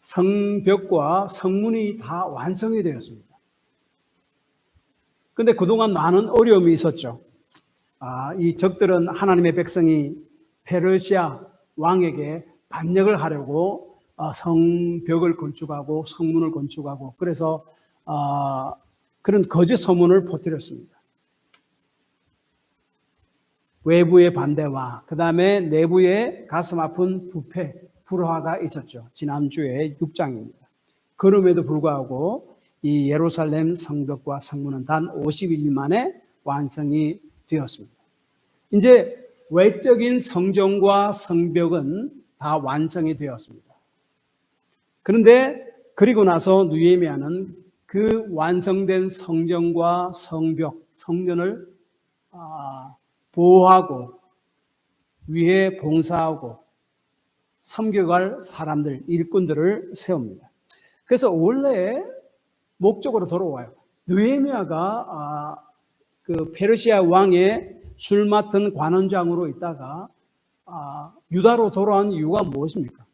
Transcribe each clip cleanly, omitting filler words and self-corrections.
성벽과 성문이 다 완성이 되었습니다. 그런데 그동안 많은 어려움이 있었죠. 이 적들은 하나님의 백성이 페르시아 왕에게 반역을 하려고 성벽을 건축하고 성문을 건축하고 그래서 그런 거짓 소문을 퍼뜨렸습니다. 외부의 반대와 그 다음에 내부의 가슴 아픈 부패, 불화가 있었죠. 지난주에 6장입니다. 그럼에도 불구하고 이 예루살렘 성벽과 성문은 단 50일 만에 완성이 되었습니다. 이제 외적인 성전과 성벽은 다 완성이 되었습니다. 그런데 그리고 나서 느헤미야는 그 완성된 성전과 성벽, 성전을 보호하고 위에 봉사하고 섬겨갈 사람들, 일꾼들을 세웁니다. 그래서 원래 목적으로 돌아와요. 느헤미야가 그 페르시아 왕의 술 맡은 관원장으로 있다가 유다로 돌아온 이유가 무엇입니까?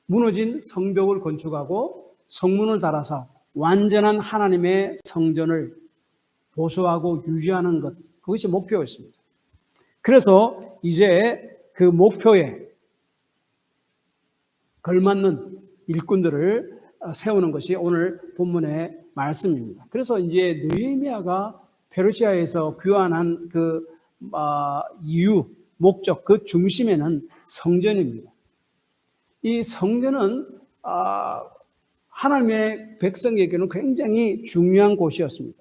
무너진 성벽을 건축하고 성문을 달아서 완전한 하나님의 성전을 보수하고 유지하는 것, 그것이 목표였습니다. 그래서 이제 그 목표에 걸맞는 일꾼들을 세우는 것이 오늘 본문의 말씀입니다. 그래서 이제 느헤미야가 페르시아에서 귀환한 그 이유, 목적, 그 중심에는 성전입니다. 이 성전은 하나님의 백성에게는 굉장히 중요한 곳이었습니다.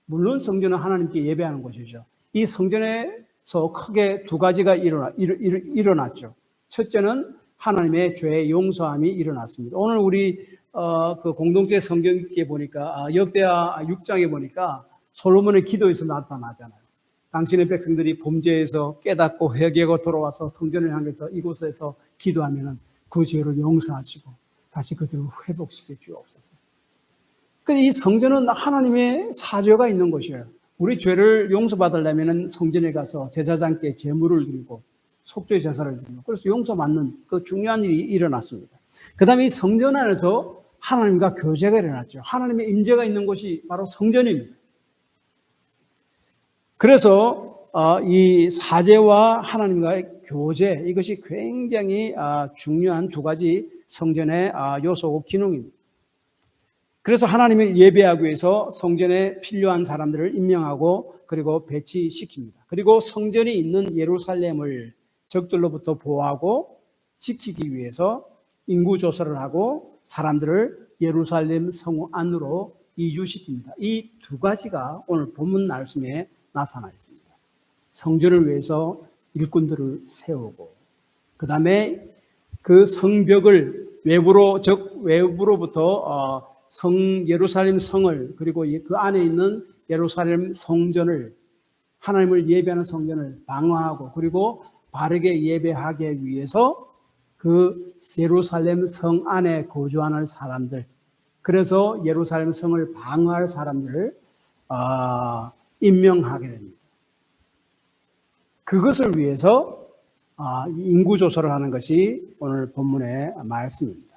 물론 성전은 하나님께 예배하는 곳이죠. 이 성전에서 크게 두 가지가 일어났죠. 첫째는 하나님의 죄의 용서함이 일어났습니다. 오늘 우리 그 공동체 성경 읽기에 보니까 역대하 6장에 보니까 솔로몬의 기도에서 나타나잖아요. 당신의 백성들이 범죄에서 깨닫고 회개하고 돌아와서 성전을 향해서 이곳에서 기도하면은 그 죄를 용서하시고 다시 그들을 회복시켜 주옵소서. 이 성전은 하나님의 사죄가 있는 곳이에요. 우리 죄를 용서받으려면 성전에 가서 제사장께 제물을 드리고 속죄 제사를 드리고 그래서 용서받는 그 중요한 일이 일어났습니다. 그 다음에 이 성전 안에서 하나님과 교제가 일어났죠. 하나님의 임재가 있는 곳이 바로 성전입니다. 그래서 이 사제와 하나님과의 교제, 이것이 굉장히 중요한 두 가지 성전의 요소고 기능입니다. 그래서 하나님을 예배하기 위해서 성전에 필요한 사람들을 임명하고 그리고 배치시킵니다. 그리고 성전이 있는 예루살렘을 적들로부터 보호하고 지키기 위해서 인구 조사를 하고 사람들을 예루살렘 성 안으로 이주시킵니다. 이 두 가지가 오늘 본문 말씀에 나타나 있습니다. 성전을 위해서 일꾼들을 세우고 그 다음에 그 성벽을 외부로부터 예루살렘 성을 그리고 그 안에 있는 예루살렘 성전을 하나님을 예배하는 성전을 방어하고 그리고 바르게 예배하기 위해서 그 예루살렘 성 안에 거주하는 사람들, 그래서 예루살렘 성을 방어할 사람들을 임명하게 됩니다. 그것을 위해서 인구 조사를 하는 것이 오늘 본문의 말씀입니다.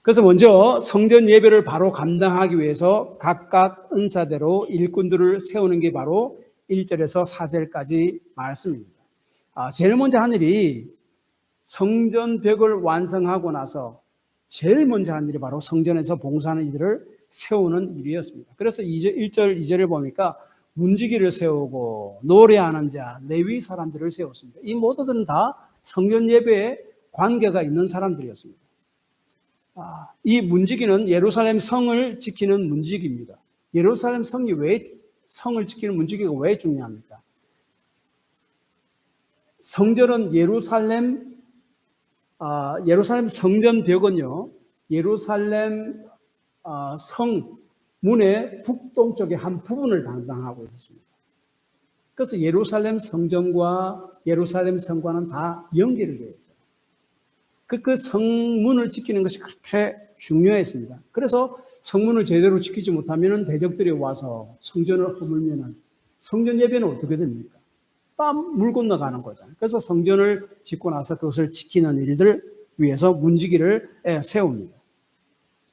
그래서 먼저 성전 예배를 바로 감당하기 위해서 각각 은사대로 일꾼들을 세우는 게 바로 1절에서 4절까지 말씀입니다. 제일 먼저 한 일이 성전벽을 완성하고 나서 제일 먼저 한 일이 바로 성전에서 봉사하는 이들을 세우는 일이었습니다. 그래서 1절, 2절을 보니까 문지기를 세우고 노래하는 자, 레위 사람들을 세웠습니다. 이 모두들은 다 성전 예배에 관계가 있는 사람들이었습니다. 이 문지기는 예루살렘 성을 지키는 문지기입니다. 예루살렘 성이 왜 성을 지키는 문지기가 왜 중요합니까? 성전은 예루살렘 성전벽은요, 예루살렘 성문의 북동쪽의 한 부분을 담당하고 있었습니다. 그래서 예루살렘 성전과 예루살렘 성과는 다 연결이 되어 있어요. 그 성문을 지키는 것이 그렇게 중요했습니다. 그래서 성문을 제대로 지키지 못하면 대적들이 와서 성전을 허물면 성전 예배는 어떻게 됩니까? 물 건너가는 거잖아요. 그래서 성전을 짓고 나서 그것을 지키는 일들 위해서 문지기를 세웁니다.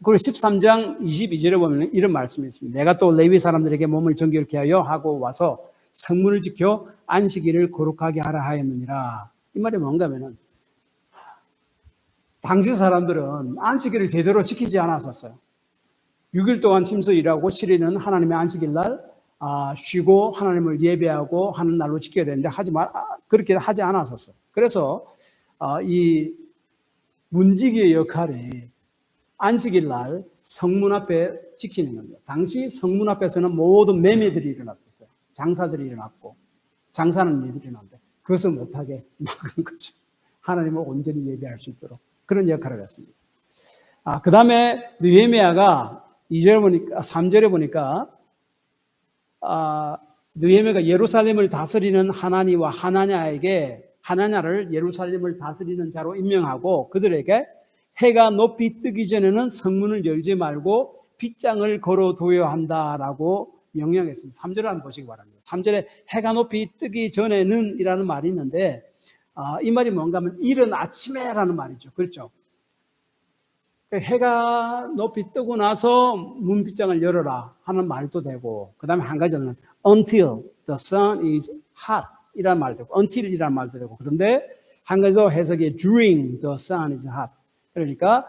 그리고 13장 22절에 보면 이런 말씀이 있습니다. 내가 또 레위 사람들에게 몸을 정결케 하여 하고 와서 성문을 지켜 안식일을 거룩하게 하라 하였느니라. 이 말이 뭔가 하면은 당시 사람들은 안식일을 제대로 지키지 않았었어요. 6일 동안 침서 일하고 7일은 하나님의 안식일 날 쉬고 하나님을 예배하고 하는 날로 지켜야 되는데 그렇게 하지 않았었어요. 그래서 이 문지기의 역할이 안식일 날 성문 앞에 지키는 겁니다. 당시 성문 앞에서는 모든 매매들이 일어났었어요. 장사들이 일어났고 장사는 일들이 일어났는데 그것을 못하게 막은 거죠. 하나님을 온전히 예배할 수 있도록 그런 역할을 했습니다. 그 다음에 느헤미야가 2절 보니까 3절에 보니까 느헤미야가 예루살렘을 다스리는 하나니와 하나냐를 예루살렘을 다스리는 자로 임명하고 그들에게 해가 높이 뜨기 전에는 성문을 열지 말고 빗장을 걸어둬야 한다라고 명령했습니다. 3절을 한번 보시기 바랍니다. 3절에 해가 높이 뜨기 전에는 이라는 말이 있는데 이 말이 뭔가 하면 이른 아침에라는 말이죠. 그렇죠? 해가 높이 뜨고 나서 문빗장을 열어라 하는 말도 되고 그 다음에 한 가지는 until the sun is hot 이라는 말도 되고 until 이라는 말도 되고 그런데 한 가지 더 해석이 during the sun is hot 그러니까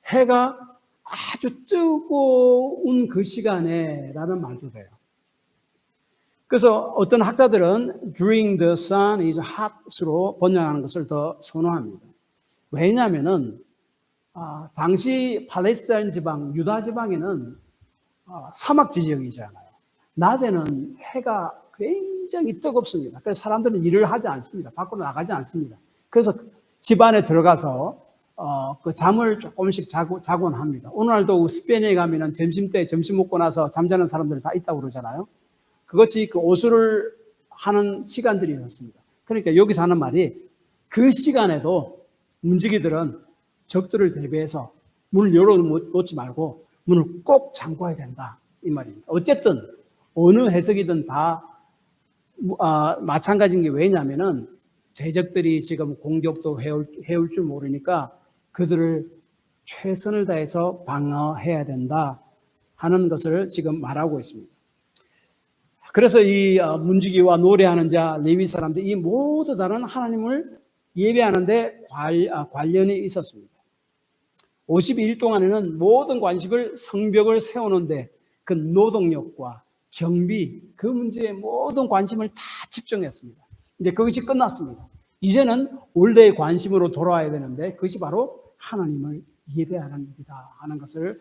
해가 아주 뜨거운 그 시간에 라는 말도 돼요. 그래서 어떤 학자들은 during the sun is hot으로 번역하는 것을 더 선호합니다. 왜냐하면은 당시 팔레스타인 지방, 유다 지방에는 사막지 지역이잖아요. 낮에는 해가 굉장히 뜨겁습니다. 그래서 사람들은 일을 하지 않습니다. 밖으로 나가지 않습니다. 그래서 집 안에 들어가서 그 잠을 조금씩 자곤 합니다. 오늘날도 스페인에 가면은 점심때 점심 먹고 나서 잠자는 사람들이 다 있다고 그러잖아요. 그것이 그 오수를 하는 시간들이 있었습니다. 그러니까 여기서 하는 말이 그 시간에도 문지기들은 적들을 대비해서 문을 열어놓지 말고 문을 꼭 잠궈야 된다 이 말입니다. 어쨌든 어느 해석이든 다 마찬가지인 게 왜냐하면은 대적들이 지금 공격도 해올 줄 모르니까 그들을 최선을 다해서 방어해야 된다 하는 것을 지금 말하고 있습니다. 그래서 이 문지기와 노래하는 자, 레위 사람들 이 모두 다른 하나님을 예배하는데 관련이 있었습니다. 52일 동안에는 모든 관식을 성벽을 세우는데 그 노동력과 경비 그 문제에 모든 관심을 다 집중했습니다. 이제 그것이 끝났습니다. 이제는 원래의 관심으로 돌아와야 되는데 그것이 바로 하나님을 예배하는 일이다 하는 것을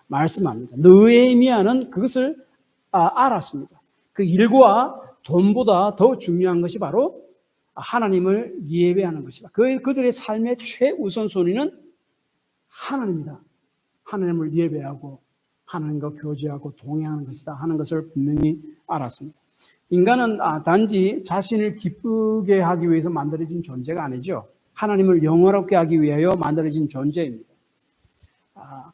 말씀합니다. 느헤미야는 그것을 알았습니다. 그 일과 돈보다 더 중요한 것이 바로 하나님을 예배하는 것이다. 그들의 삶의 최우선순위는 하나님이다. 하나님을 예배하고 하나님과 교제하고 동행하는 것이다 하는 것을 분명히 알았습니다. 인간은 단지 자신을 기쁘게 하기 위해서 만들어진 존재가 아니죠. 하나님을 영원롭게 하기 위하여 만들어진 존재입니다.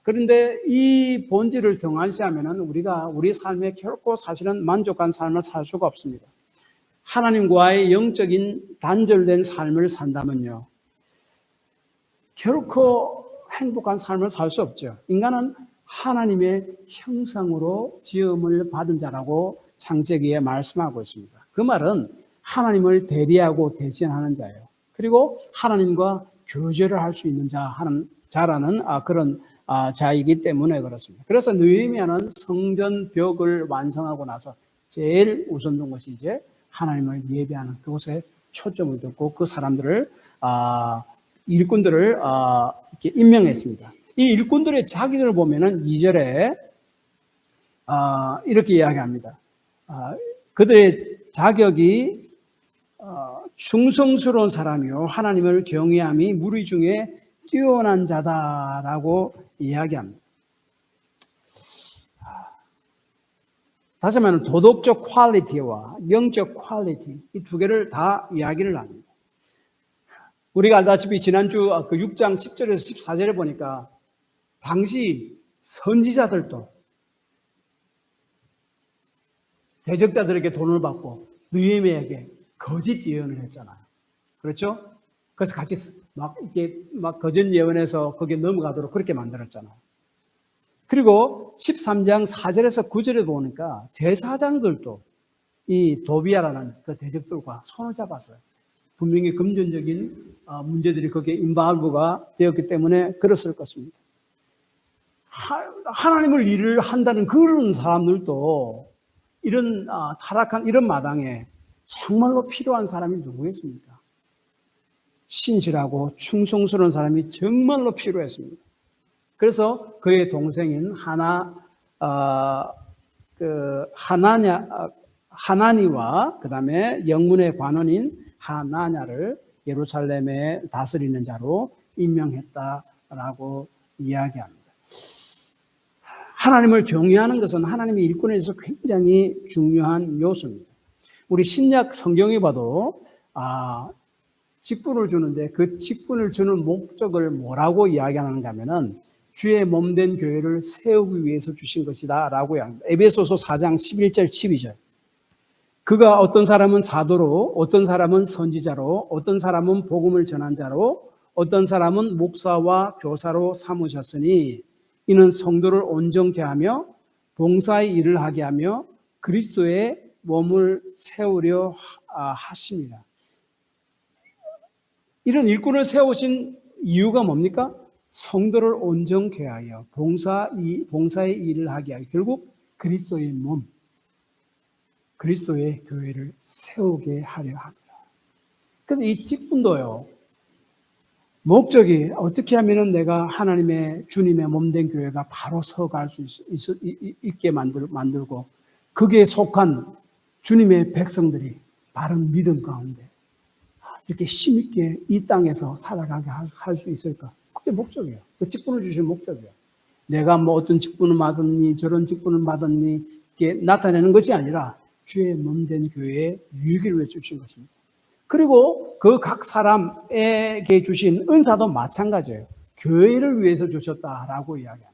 그런데 이 본질을 등한시하면 우리가 우리 삶에 결코 사실은 만족한 삶을 살 수가 없습니다. 하나님과의 영적인 단절된 삶을 산다면요. 결코 행복한 삶을 살 수 없죠. 인간은 하나님의 형상으로 지음을 받은 자라고 창세기에 말씀하고 있습니다. 그 말은 하나님을 대리하고 대신하는 자예요. 그리고 하나님과 교제를 할 수 있는 자라는 그런 자이기 때문에 그렇습니다. 그래서 느헤미야는 성전 벽을 완성하고 나서 제일 우선 둔 것이 이제 하나님을 예배하는 그곳에 초점을 두고 그 사람들을 일꾼들을 이렇게 임명했습니다. 이 일꾼들의 자격을 보면은 2절에 이렇게 이야기합니다. 그들의 자격이 충성스러운 사람이요 하나님을 경외함이 무리 중에 뛰어난 자다라고 이야기합니다. 다시 말하면 도덕적 퀄리티와 영적 퀄리티 이 두 개를 다 이야기를 합니다. 우리가 알다시피 지난주 그 6장 10절에서 14절에 보니까 당시 선지자들도 대적자들에게 돈을 받고 느헤미야에게 거짓 예언을 했잖아요. 그렇죠? 그래서 같이 막 이게 막 거짓 예언해서 거기에 넘어가도록 그렇게 만들었잖아요. 그리고 13장 4절에서 9절에 보니까 제사장들도 이 도비아라는 그 대적들과 손을 잡았어요. 분명히 금전적인 문제들이 거기에 인발부가 되었기 때문에 그랬을 것입니다. 하나님을 일을 한다는 그런 사람들도 이런 타락한 이런 마당에 정말로 필요한 사람이 누구겠습니까? 신실하고 충성스러운 사람이 정말로 필요했습니다. 그래서 그의 동생인 하나니와 그 다음에 영문의 관원인 하나냐를 예루살렘에 다스리는 자로 임명했다라고 이야기합니다. 하나님을 경외하는 것은 하나님의 일꾼에 있어서 굉장히 중요한 요소입니다. 우리 신약 성경에 봐도 직분을 주는데 그 직분을 주는 목적을 뭐라고 이야기하는가 하면은 주의 몸된 교회를 세우기 위해서 주신 것이다 라고 이야기합니다. 에베소서 4장 11절 12절. 그가 어떤 사람은 사도로, 어떤 사람은 선지자로, 어떤 사람은 복음을 전한 자로, 어떤 사람은 목사와 교사로 삼으셨으니 이는 성도를 온전케 하며 봉사의 일을 하게 하며 그리스도의 몸을 세우려 하십니다. 이런 일꾼을 세우신 이유가 뭡니까? 성도를 온전케 하여 봉사의 일을 하게 하여 결국 그리스도의 몸, 그리스도의 교회를 세우게 하려 합니다. 그래서 이 직분도요, 목적이 어떻게 하면 내가 하나님의 주님의 몸된 교회가 바로 서갈 수 있게 만들고 거기에 속한 주님의 백성들이 바른 믿음 가운데 이렇게 힘있게 이 땅에서 살아가게 할 수 있을까? 그게 목적이에요. 그 직분을 주신 목적이에요. 내가 뭐 어떤 직분을 받았니, 저런 직분을 받았니, 이게 나타내는 것이 아니라 주의 몸된 교회의 유익을 위해 주신 것입니다. 그리고 그 각 사람에게 주신 은사도 마찬가지예요. 교회를 위해서 주셨다라고 이야기합니다.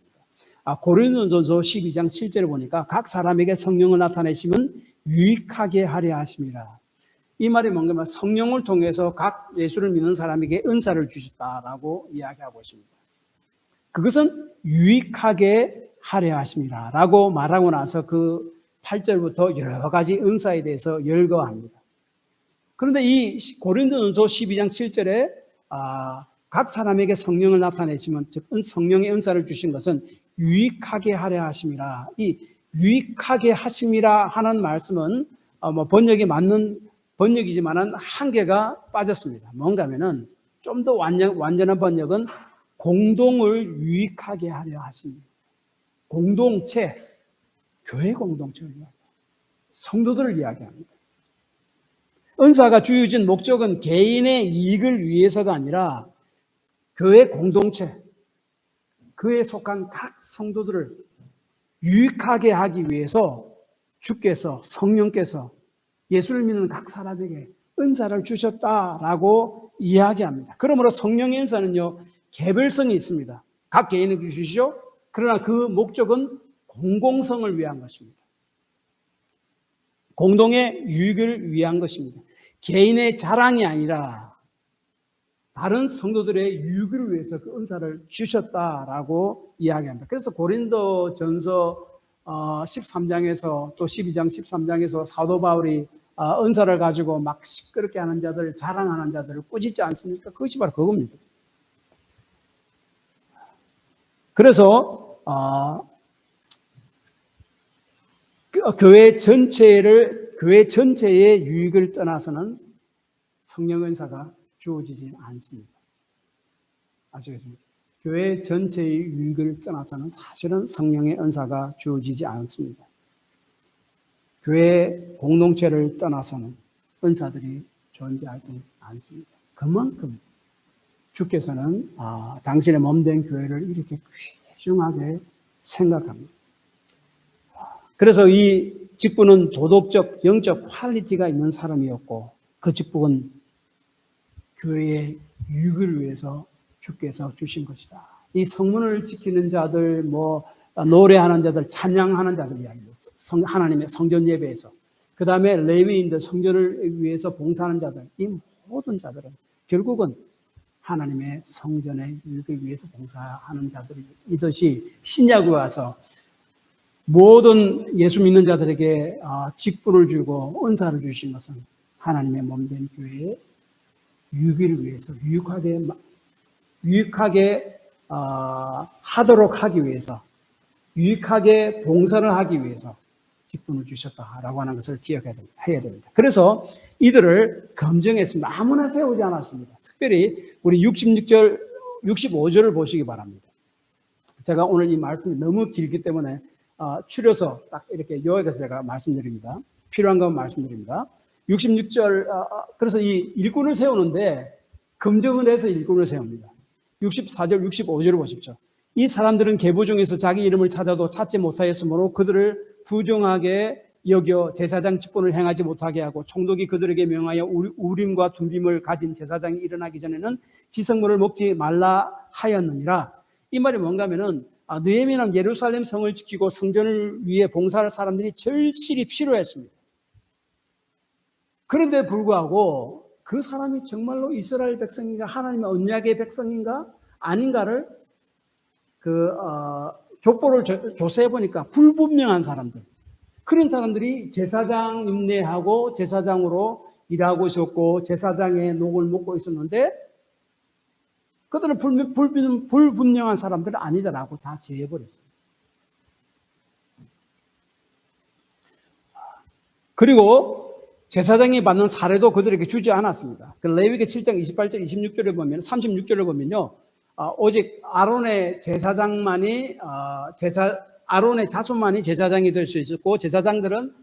고린도전서 12장 7절에 보니까 각 사람에게 성령을 나타내시면 유익하게 하려 하십니다. 이 말이 뭔가 하면 성령을 통해서 각 예수를 믿는 사람에게 은사를 주셨다라고 이야기하고 있습니다. 그것은 유익하게 하려 하십니다. 라고 말하고 나서 그 8절부터 여러 가지 은사에 대해서 열거합니다. 그런데 이 고린도전서 12장 7절에 각 사람에게 성령을 나타내시면 즉 성령의 은사를 주신 것은 유익하게 하려 하심이라. 이 유익하게 하심이라 하는 말씀은 번역이 맞는 번역이지만은 한계가 빠졌습니다. 뭔가 하면은 좀 더 완전한 번역은 공동을 유익하게 하려 하십니다. 공동체, 교회 공동체를 이야기합니다. 성도들을 이야기합니다. 은사가 주어진 목적은 개인의 이익을 위해서가 아니라 교회 공동체, 그에 속한 각 성도들을 유익하게 하기 위해서 주께서, 성령께서 예수를 믿는 각 사람에게 은사를 주셨다라고 이야기합니다. 그러므로 성령의 은사는요, 개별성이 있습니다. 각 개인에게 주시죠. 그러나 그 목적은 공공성을 위한 것입니다. 공동의 유익을 위한 것입니다. 개인의 자랑이 아니라 다른 성도들의 유익을 위해서 그 은사를 주셨다라고 이야기합니다. 그래서 고린도전서 13장에서 또 12장 13장에서 사도 바울이 은사를 가지고 막 시끄럽게 하는 자들, 자랑하는 자들을 꾸짖지 않습니까? 그것이 바로 그겁니다. 그래서 교회 전체의 유익을 떠나서는 성령 은사가 주어지지 않습니다. 아시겠습니까? 교회 전체의 유익을 떠나서는 사실은 성령의 은사가 주어지지 않습니다. 교회 공동체를 떠나서는 은사들이 존재하지 않습니다. 그만큼 주께서는 당신의 몸된 교회를 이렇게 귀중하게 생각합니다. 그래서 이 직분은 도덕적, 영적 퀄리티가 있는 사람이었고 그 직분은 교회의 유익을 위해서 주께서 주신 것이다. 이 성문을 지키는 자들, 노래하는 자들, 찬양하는 자들 이야기입니다. 하나님의 성전 예배에서. 그 다음에 레위인들, 성전을 위해서 봉사하는 자들, 이 모든 자들은 결국은 하나님의 성전에 일기 위해서 봉사하는 자들이듯이 신약에 와서 모든 예수 믿는 자들에게 직분을 주고 은사를 주신 것은 하나님의 몸된 교회의 유기를 위해서 유익하게 하도록 하기 위해서, 유익하게 봉사를 하기 위해서 직분을 주셨다라고 하는 것을 기억해야 됩니다. 그래서 이들을 검증했습니다. 아무나 세우지 않았습니다. 특별히 우리 66절, 65절을 보시기 바랍니다. 제가 오늘 이 말씀이 너무 길기 때문에 추려서 딱 이렇게 요약해서 제가 말씀드립니다. 필요한 건 말씀드립니다. 66절, 그래서 이 일꾼을 세우는데 검증을 해서 일꾼을 세웁니다. 64절, 65절을 보십시오. 이 사람들은 계보 중에서 자기 이름을 찾아도 찾지 못하였으므로 그들을 부정하게 여겨 제사장 직분을 행하지 못하게 하고 총독이 그들에게 명하여 우림과 둠빔을 가진 제사장이 일어나기 전에는 지성물을 먹지 말라 하였느니라. 이 말이 뭔가 하면은 느헤미야는 예루살렘 성을 지키고 성전을 위해 봉사할 사람들이 절실히 필요했습니다. 그런데 불구하고 그 사람이 정말로 이스라엘 백성인가 하나님의 언약의 백성인가 아닌가를 족보를 조사해 보니까 불분명한 사람들, 그런 사람들이 제사장 임내하고 제사장으로 일하고 있었고 제사장의 녹을 먹고 있었는데 그들은 불분명한 사람들은 아니다라고 다 제해버렸어요. 그리고 제사장이 받는 사례도 그들에게 주지 않았습니다. 레위기 7장 28절 26절을 보면 36절을 보면요. 오직 아론의 제사장만이 아론의 자손만이 제사장이 될 수 있었고 제사장들은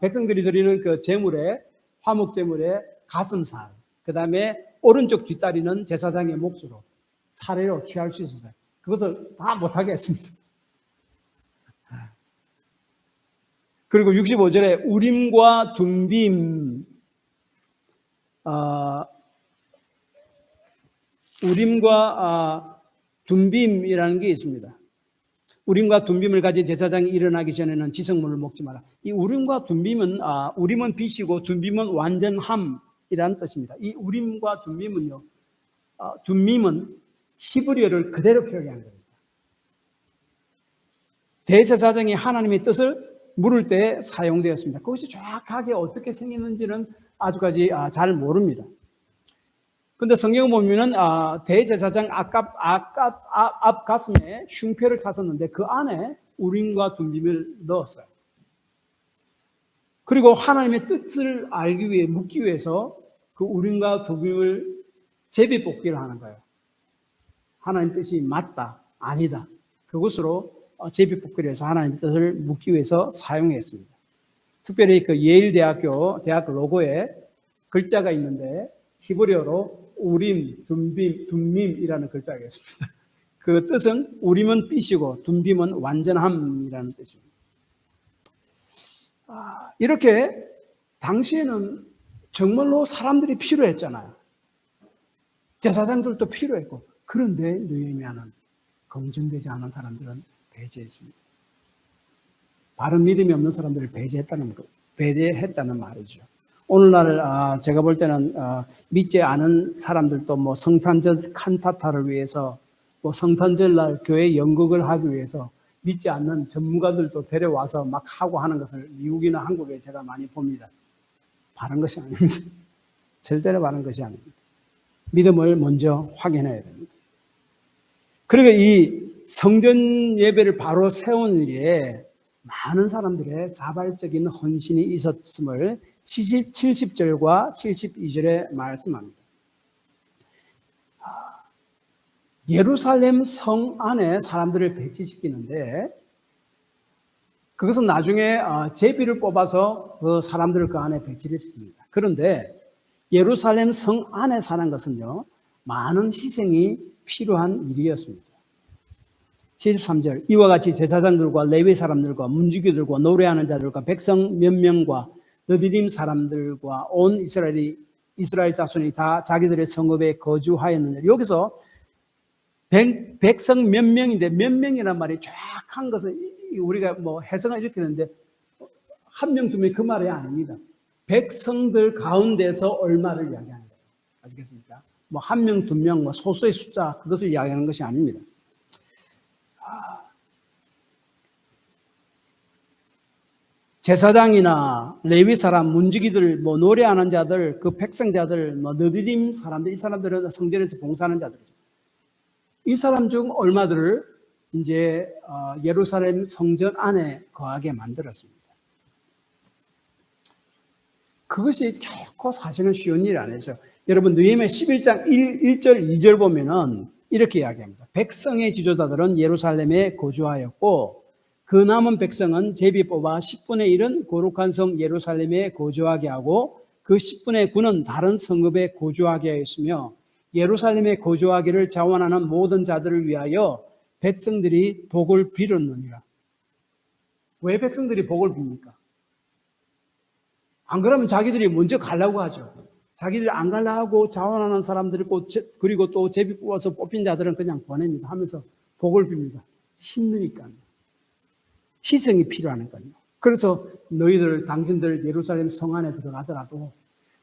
백성들이 드리는 그 제물에 화목 제물에 가슴살, 그다음에 오른쪽 뒷다리는 제사장의 몫으로 사례로 취할 수 있었어요. 그것을 다 못하게 했습니다. 그리고 65절에 우림과 둠빔, 우림과 둠빔이라는 게 있습니다. 우림과 둠빔을 가진 제사장이 일어나기 전에는 지성물을 먹지 마라. 이 우림과 둠빔은 우림은 빛이고 둠빔은 완전함이라는 뜻입니다. 이 우림과 둠빔은요, 둠빔은 히브리어를 그대로 표현한 겁니다. 대제사장이 하나님의 뜻을 물을 때 사용되었습니다. 그것이 정확하게 어떻게 생겼는지는 아직까지 잘 모릅니다. 근데 성경을 보면은 대제사장 앞 가슴에 흉패를 찼었는데 그 안에 우림과 둠빔을 넣었어요. 그리고 하나님의 뜻을 알기 위해 묻기 위해서 그 우림과 둠빔을 제비 뽑기를 하는 거예요. 하나님 뜻이 맞다, 아니다. 그것으로 제비 뽑기를 해서 하나님 뜻을 묻기 위해서 사용했습니다. 특별히 그 예일 대학 로고에 글자가 있는데 히브리어로 우림, 둠밈이라는 글자가 있습니다. 그 뜻은 우림은 빛이고 둠빔은 완전함이라는 뜻입니다. 이렇게 당시에는 정말로 사람들이 필요했잖아요. 제사장들도 필요했고, 그런데 느헤미야는 검증되지 않은 사람들은 배제했습니다. 바른 믿음이 없는 사람들을 배제했다는 말이죠. 오늘날 제가 볼 때는 믿지 않은 사람들도 뭐 성탄절 칸타타를 위해서 뭐 성탄절날 교회 연극을 하기 위해서 믿지 않는 전문가들도 데려와서 막 하고 하는 것을 미국이나 한국에 제가 많이 봅니다. 바른 것이 아닙니다. 절대로 바른 것이 아닙니다. 믿음을 먼저 확인해야 됩니다. 그리고 이 성전 예배를 바로 세운 일에 많은 사람들의 자발적인 헌신이 있었음을 70절과 72절에 말씀합니다. 예루살렘 성 안에 사람들을 배치시키는데 그것은 나중에 제비를 뽑아서 그 사람들을 그 안에 배치를 시킵니다. 그런데 예루살렘 성 안에 사는 것은요, 많은 희생이 필요한 일이었습니다. 73절, 이와 같이 제사장들과 레위 사람들과 문지기들과 노래하는 자들과 백성 몇 명과 느디림 사람들과 온 이스라엘 자손이 다 자기들의 성읍에 거주하였느니라. 여기서 백성 몇 명인데 몇 명이란 말이 정확한 것은 우리가 뭐 해석을 이렇게 되는데 한 명, 두 명 그 말이 아닙니다. 백성들 가운데서 얼마를 이야기하는 거예요. 아시겠습니까? 뭐 한 명, 두 명, 뭐 소수의 숫자 그것을 이야기하는 것이 아닙니다. 제사장이나 레위 사람, 문지기들, 뭐 노래하는 자들, 그 백성자들, 뭐 느디딤 사람들, 이 사람들은 성전에서 봉사하는 자들이죠. 이 사람 중 얼마들을 이제 예루살렘 성전 안에 거하게 만들었습니다. 그것이 결코 사실은 쉬운 일이 아니죠. 여러분 느헤미야 11장 1절 2절 보면은 이렇게 이야기합니다. 백성의 지도자들은 예루살렘에 거주하였고 그 남은 백성은 제비 뽑아 10분의 1은 거룩한 성 예루살렘에 거주하게 하고 그 10분의 9는 다른 성읍에 거주하게 하였으며 예루살렘에 거주하기를 자원하는 모든 자들을 위하여 백성들이 복을 빌었느니라. 왜 백성들이 복을 빕니까? 안 그러면 자기들이 먼저 가려고 하죠. 자기들이 안 가려고 하고 자원하는 사람들이 그리고 또 제비 뽑아서 뽑힌 자들은 그냥 보냅니다. 하면서 복을 빕니다. 힘드니까요. 희생이 필요하니까요. 그래서 너희들 당신들 예루살렘 성 안에 들어가더라도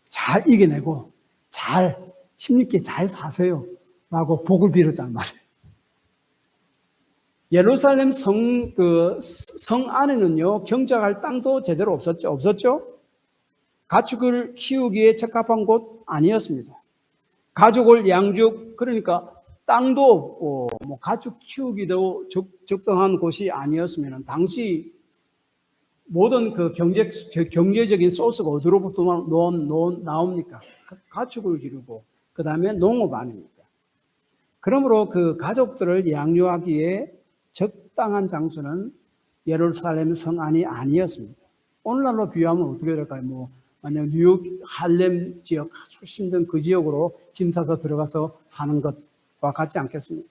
잘 이겨내고 잘 힘있게 잘 사세요 라고 복을 빌었단 말이에요. 예루살렘 성 안에는요 경작할 땅도 제대로 없었죠? 가축을 키우기에 적합한 곳 아니었습니다. 가족을 양육, 그러니까 땅도 없고 뭐 가축 키우기도 적당한 곳이 아니었으면 당시 모든 그 경제적인 소스가 어디로부터 나옵니까? 가축을 기르고 그 다음에 농업 아닙니까? 그러므로 그 가족들을 양육하기에 적당한 장소는 예루살렘 성 안이 아니었습니다. 오늘날로 비유하면 어떻게 될까요? 뭐 만약 뉴욕 할렘 지역 아주 힘든 그 지역으로 짐 싸서 들어가서 사는 것과 같지 않겠습니까?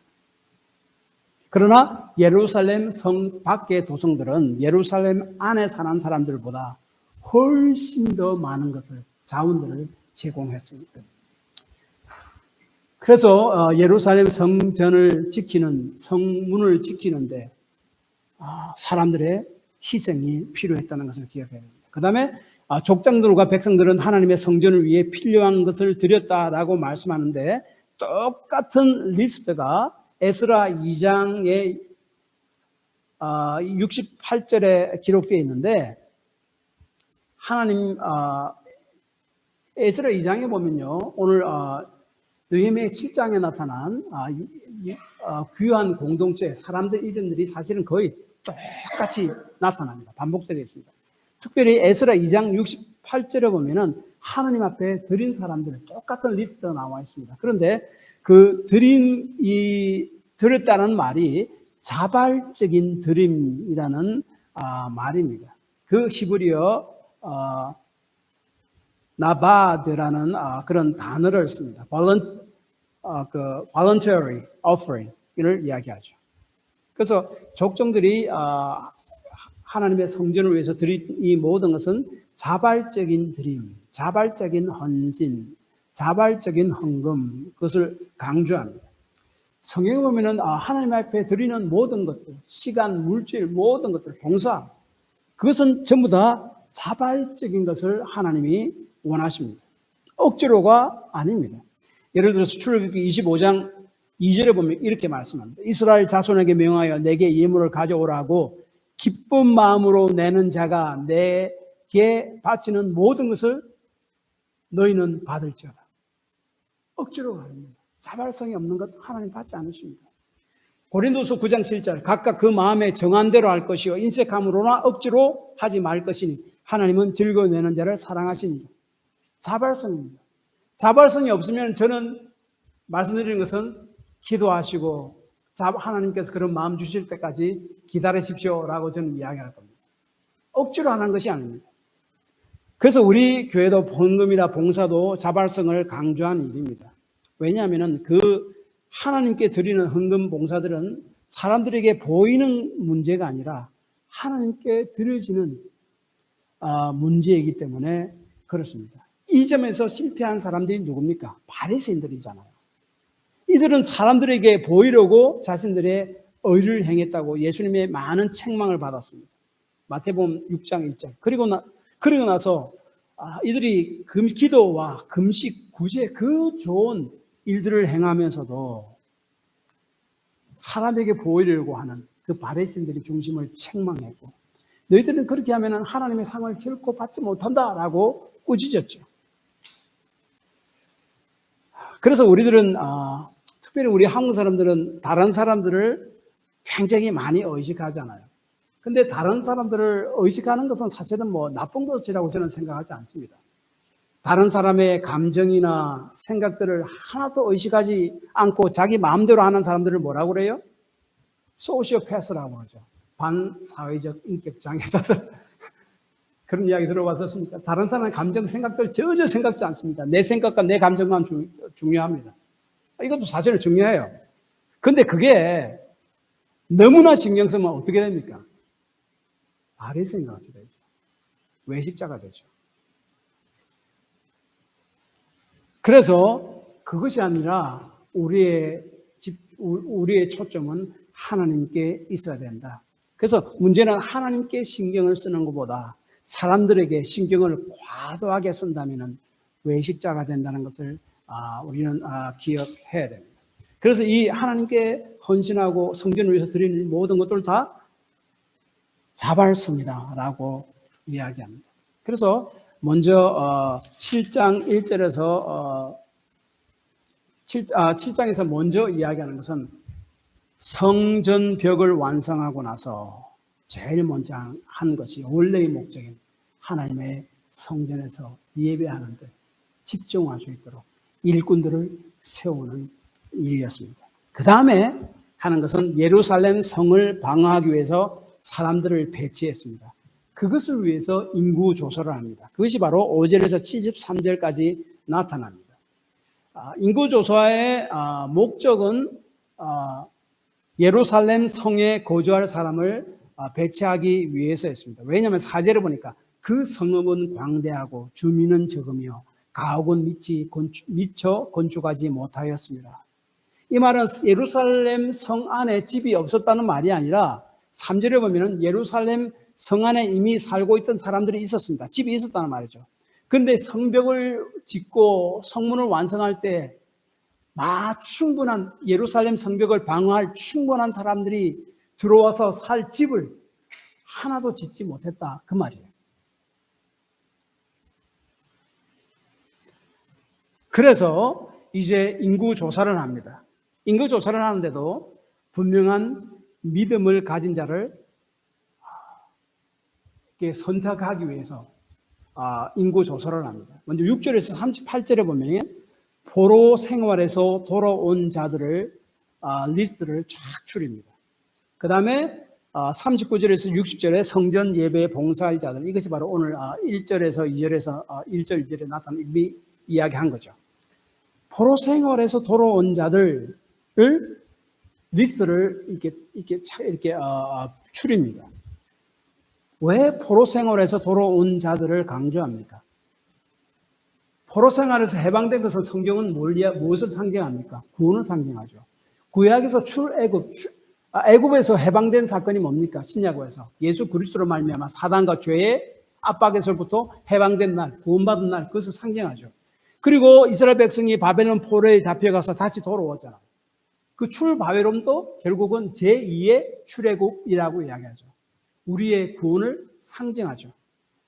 그러나 예루살렘 성 밖의 도성들은 예루살렘 안에 사는 사람들보다 훨씬 더 많은 것을 자원들을 제공했습니다. 그래서 예루살렘 성전을 지키는 성문을 지키는데 사람들의 희생이 필요했다는 것을 기억해야 됩니다. 그 다음에 족장들과 백성들은 하나님의 성전을 위해 필요한 것을 드렸다라고 말씀하는데 똑같은 리스트가 에스라 2장의 68절에 기록되어 있는데 하나님 에스라 2장에 보면요 오늘 느헤미야 7장에 나타난 귀한 공동체 사람들 이름들이 사실은 거의 똑같이 나타납니다. 반복되고 있습니다. 특별히 에스라 2장 68절에 보면은 하나님 앞에 드린 사람들 똑같은 리스트가 나와 있습니다. 그런데 그 드렸다는 말이 자발적인 드림이라는 말입니다. 그 히브리어 나바드라는 그런 단어를 씁니다. voluntary offering을 이야기하죠. 그래서 족종들이 하나님의 성전을 위해서 드린 이 모든 것은 자발적인 드림, 자발적인 헌신, 자발적인 헌금, 그것을 강조합니다. 성경에 보면은 하나님 앞에 드리는 모든 것들, 시간, 물질, 모든 것들, 봉사, 그것은 전부 다 자발적인 것을 하나님이 원하십니다. 억지로가 아닙니다. 예를 들어서 출애굽기 25장 2절에 보면 이렇게 말씀합니다. 이스라엘 자손에게 명하여 내게 예물을 가져오라고 기쁜 마음으로 내는 자가 내게 바치는 모든 것을 너희는 받을지어다. 억지로가 아닙니다. 자발성이 없는 것 하나님 받지 않으십니다. 고린도서 9장 7절 각각 그 마음에 정한 대로 할 것이요 인색함으로나 억지로 하지 말 것이니 하나님은 즐거워내는 자를 사랑하시니라. 자발성입니다. 자발성이 없으면 저는 말씀드리는 것은 기도하시고 하나님께서 그런 마음 주실 때까지 기다리십시오라고 저는 이야기할 겁니다. 억지로 하는 것이 아닙니다. 그래서 우리 교회도 헌금이나 봉사도 자발성을 강조하는 일입니다. 왜냐하면 그 하나님께 드리는 헌금 봉사들은 사람들에게 보이는 문제가 아니라 하나님께 드려지는 문제이기 때문에 그렇습니다. 이 점에서 실패한 사람들이 누굽니까? 바리새인들이잖아요. 이들은 사람들에게 보이려고 자신들의 의를 행했다고 예수님의 많은 책망을 받았습니다. 마태복음 6장 1절. 그리고 나서 이들이 기도와 금식, 구제 그 좋은 일들을 행하면서도 사람에게 보이려고 하는 그 바리새인들의 중심을 책망했고, 너희들은 그렇게 하면 하나님의 상을 결코 받지 못한다라고 꾸짖었죠. 그래서 우리들은 특별히 우리 한국 사람들은 다른 사람들을 굉장히 많이 의식하잖아요. 근데 다른 사람들을 의식하는 것은 사실은 뭐 나쁜 것이라고 저는 생각하지 않습니다. 다른 사람의 감정이나 생각들을 하나도 의식하지 않고 자기 마음대로 하는 사람들을 뭐라고 그래요? 소시오패스라고 그러죠. 반사회적 인격 장애자들. 그런 이야기 들어봤었습니까? 다른 사람의 감정, 생각들 전혀 생각지 않습니다. 내 생각과 내 감정만 중요합니다. 이것도 사실은 중요해요. 근데 그게 너무나 신경 쓰면 어떻게 됩니까? 바리새인과 같이 되죠. 외식자가 되죠. 그래서 그것이 아니라 우리의 초점은 하나님께 있어야 된다. 그래서 문제는 하나님께 신경을 쓰는 것보다 사람들에게 신경을 과도하게 쓴다면 외식자가 된다는 것을 우리는 기억해야 됩니다. 그래서 이 하나님께 헌신하고 성전을 위해서 드리는 모든 것들을 다 자발성이다라고 이야기합니다. 그래서 먼저 7장 1절에서 7장에서 먼저 이야기하는 것은 성전벽을 완성하고 나서 제일 먼저 한 것이 원래의 목적인 하나님의 성전에서 예배하는 데 집중할 수 있도록 일꾼들을 세우는 일이었습니다. 그 다음에 하는 것은 예루살렘 성을 방어하기 위해서 사람들을 배치했습니다. 그것을 위해서 인구 조사를 합니다. 그것이 바로 5절에서 73절까지 나타납니다. 인구 조사의 목적은 예루살렘 성에 거주할 사람을 배치하기 위해서였습니다. 왜냐하면 4절에 보니까 그 성읍은 광대하고 주민은 적으며 가옥은 미처 건축하지 못하였습니다. 이 말은 예루살렘 성 안에 집이 없었다는 말이 아니라 3절에 보면 예루살렘 성 안에 이미 살고 있던 사람들이 있었습니다. 집이 있었다는 말이죠. 그런데 성벽을 짓고 성문을 완성할 때 충분한 예루살렘 성벽을 방어할 충분한 사람들이 들어와서 살 집을 하나도 짓지 못했다 그 말이에요. 그래서 이제 인구 조사를 합니다. 인구 조사를 하는데도 분명한 믿음을 가진 자를 선택하기 위해서 인구 조사를 합니다. 먼저 6절에서 38절에 보면 포로 생활에서 돌아온 자들을 리스트를 쫙 추립니다. 그 다음에 39절에서 60절에 성전 예배 봉사할 자들, 이것이 바로 오늘 1절에서 2절에서 1절, 2절에 나타난 이미 이야기한 거죠. 포로 생활에서 돌아온 자들을 리스트를 이렇게 추립니다. 왜 포로 생활에서 돌아온 자들을 강조합니까? 포로 생활에서 해방된 것은 성경은 무엇을 상징합니까? 구원을 상징하죠. 구약에서 애굽에서 해방된 사건이 뭡니까? 신약에서 예수 그리스도로 말미암아 사단과 죄의 압박에서부터 해방된 날, 구원받은 날, 그것을 상징하죠. 그리고 이스라엘 백성이 바벨론 포로에 잡혀가서 다시 돌아오잖아요. 그 출바벨론도 결국은 제2의 출애굽이라고 이야기하죠. 우리의 구원을 상징하죠.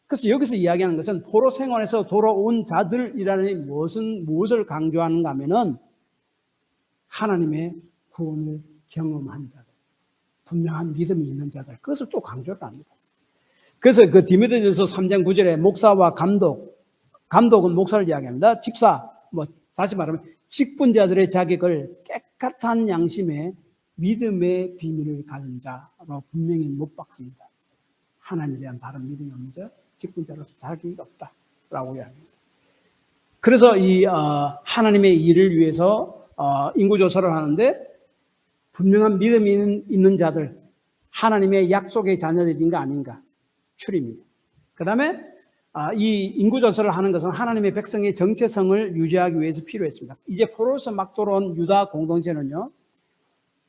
그래서 여기서 이야기하는 것은 포로 생활에서 돌아온 자들이라는 무엇을 강조하는가 하면은 하나님의 구원을 경험한 자들, 분명한 믿음이 있는 자들, 그것을 또 강조를 합니다. 그래서 그 디모데전서 3장 9절에 목사와 감독은 목사를 이야기합니다. 집사, 다시 말하면 직분자들의 자격을 깨끗한 양심에 믿음의 비밀을 가진 자로 분명히 못 박습니다. 하나님에 대한 바른 믿음이 없는 자, 직분자로서 자격이 없다라고 이야기합니다. 그래서 이 하나님의 일을 위해서 인구조사를 하는데 분명한 믿음이 있는 자들, 하나님의 약속의 자녀들인가 아닌가 추립니다. 그 다음에 이 인구조사를 하는 것은 하나님의 백성의 정체성을 유지하기 위해서 필요했습니다. 이제 포로에서 막 돌아온 유다 공동체는요,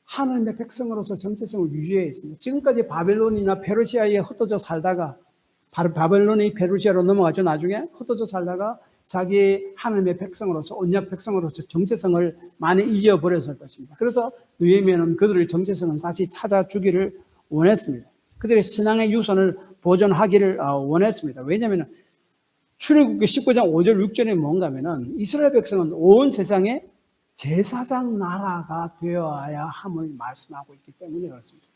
하나님의 백성으로서 정체성을 유지해야 했습니다. 지금까지 바벨론이나 페르시아에 흩어져 살다가 바벨론이 페르시아로 넘어가죠. 나중에 흩어져 살다가 자기 하나님의 백성으로서 언약 백성으로서 정체성을 많이 잊어버렸을 것입니다. 그래서 느헤미야는 그들의 정체성을 다시 찾아주기를 원했습니다. 그들의 신앙의 유산을 보존하기를 원했습니다. 왜냐하면 출애굽기 19장 5절 6절에 뭔가 하면은 이스라엘 백성은 온 세상에 제사장 나라가 되어야 함을 말씀하고 있기 때문에 그렇습니다.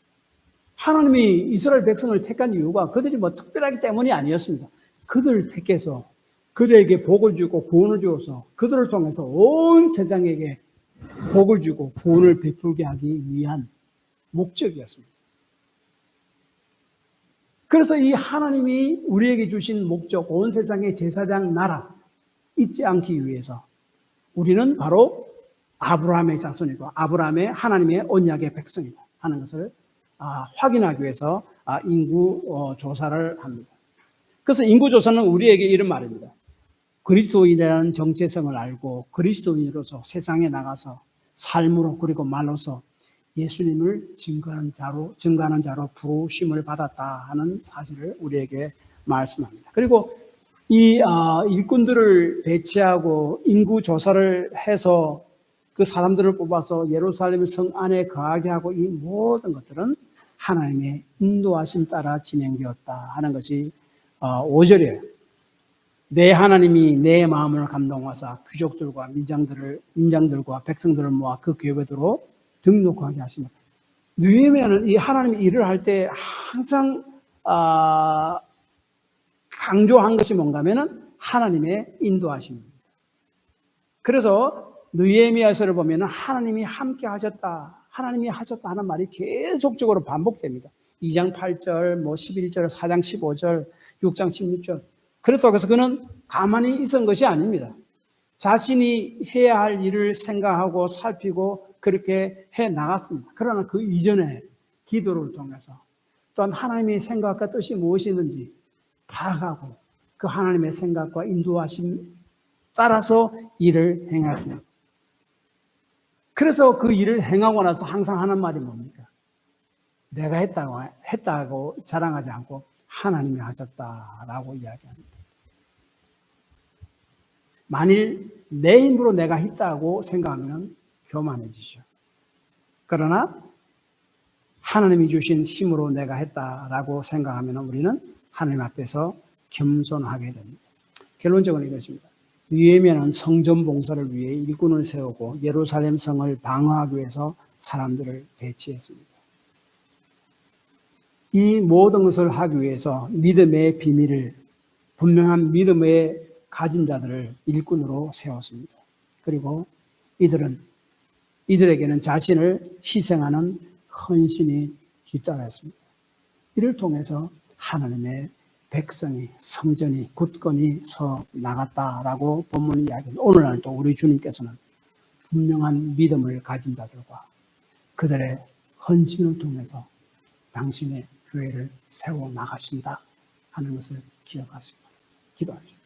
하나님이 이스라엘 백성을 택한 이유가 그들이 뭐 특별하기 때문이 아니었습니다. 그들을 택해서 그들에게 복을 주고 구원을 주어서 그들을 통해서 온 세상에게 복을 주고 구원을 베풀게 하기 위한 목적이었습니다. 그래서 이 하나님이 우리에게 주신 목적, 온 세상의 제사장 나라 잊지 않기 위해서 우리는 바로 아브라함의 자손이고 아브라함의 하나님의 언약의 백성이다 하는 것을 확인하기 위해서 인구 조사를 합니다. 그래서 인구 조사는 우리에게 이런 말입니다. 그리스도인이라는 정체성을 알고 그리스도인으로서 세상에 나가서 삶으로 그리고 말로서 예수님을 증거하는 자로 부르심을 받았다 하는 사실을 우리에게 말씀합니다. 그리고 이 일꾼들을 배치하고 인구 조사를 해서 그 사람들을 뽑아서 예루살렘 성 안에 거하게 하고 이 모든 것들은 하나님의 인도하심 따라 진행되었다 하는 것이 5절이에요. 내 하나님이 내 마음을 감동하사 귀족들과 민장들과 백성들을 모아 그 교회대로 등록하게 하십니다. 느헤미야는 이 하나님의 일을 할 때 항상 강조한 것이 뭔가 하면은 하나님의 인도하심입니다. 그래서 느헤미야서를 보면 하나님이 함께 하셨다, 하나님이 하셨다 하는 말이 계속적으로 반복됩니다. 2장 8절, 11절, 4장 15절, 6장 16절. 그렇다고 해서 그는 가만히 있은 것이 아닙니다. 자신이 해야 할 일을 생각하고 살피고 그렇게 해 나갔습니다. 그러나 그 이전에 기도를 통해서 또한 하나님의 생각과 뜻이 무엇이든지 파악하고 그 하나님의 생각과 인도하심 따라서 일을 행했습니다. 그래서 그 일을 행하고 나서 항상 하는 말이 뭡니까? 내가 했다고 자랑하지 않고 하나님이 하셨다라고 이야기합니다. 만일 내 힘으로 내가 했다고 생각하면 교만해지죠. 그러나 하나님이 주신 힘으로 내가 했다라고 생각하면 우리는 하나님 앞에서 겸손하게 됩니다. 결론적으로 이것입니다. 느헤미야는 성전 봉사를 위해 일꾼을 세우고 예루살렘 성을 방어하기 위해서 사람들을 배치했습니다. 이 모든 것을 하기 위해서 믿음의 비밀을, 분명한 믿음의 가진 자들을 일꾼으로 세웠습니다. 그리고 이들에게는 자신을 희생하는 헌신이 뒤따랐습니다. 이를 통해서 하나님의 백성이, 성전이, 굳건히 서 나갔다라고 본문이 이야기합니다. 오늘날 또 우리 주님께서는 분명한 믿음을 가진 자들과 그들의 헌신을 통해서 당신의 교회를 세워 나가신다 하는 것을 기억하시고 기도하십시오.